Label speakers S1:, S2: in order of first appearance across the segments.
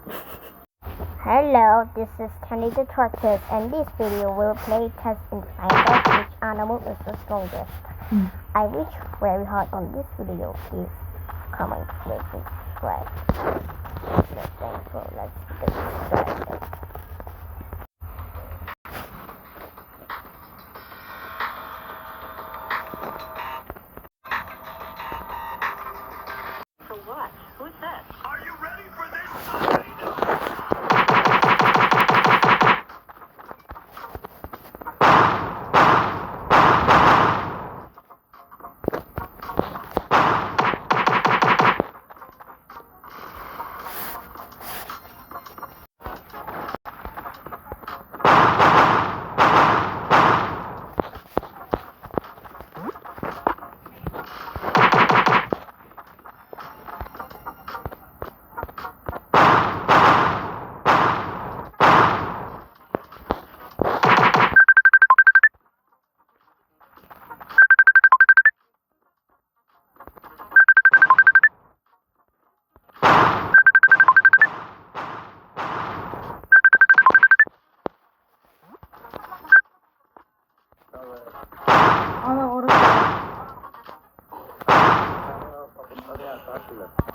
S1: Hello, this is Tony the Tortoise, and this video will play test and find out which animal is the strongest. I wish very hard on this video. Please comment, like, and subscribe. No, thanks for let's get started.
S2: For what? Who's that?
S3: Are you ready for this?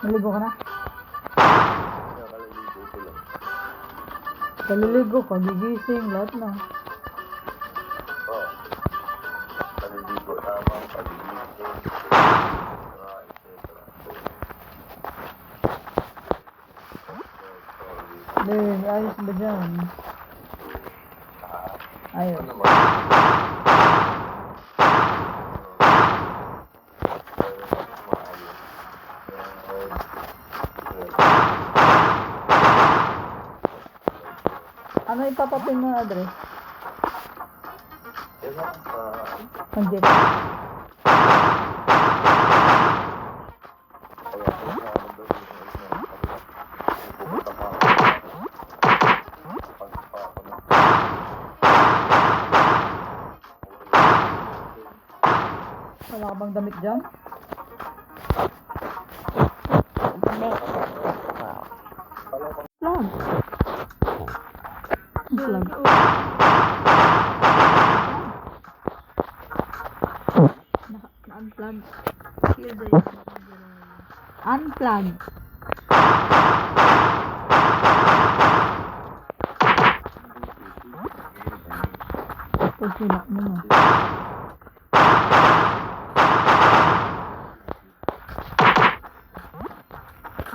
S4: Naligo ka na? Kaliligo ka, gigising, lahat na.
S3: Paliligo lamang, paliligin,
S4: Ben, ayos ba dyan? Ayos. Ano ipapapin mo na address? Andiyan. Wala ka bang damit dyan? Plug. Plug. Na-unplug. Unplug. Pag sinak mo na.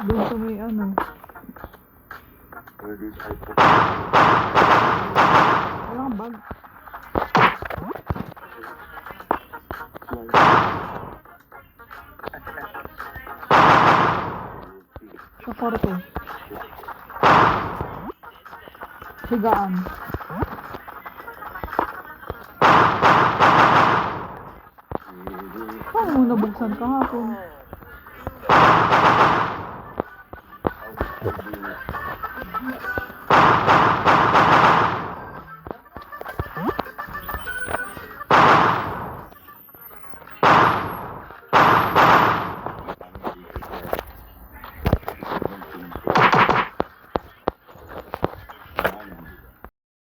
S4: Doon sa may ano. Wala kang bag. Sa kwarto. Higaan. Paano mo nabuksan kahapon?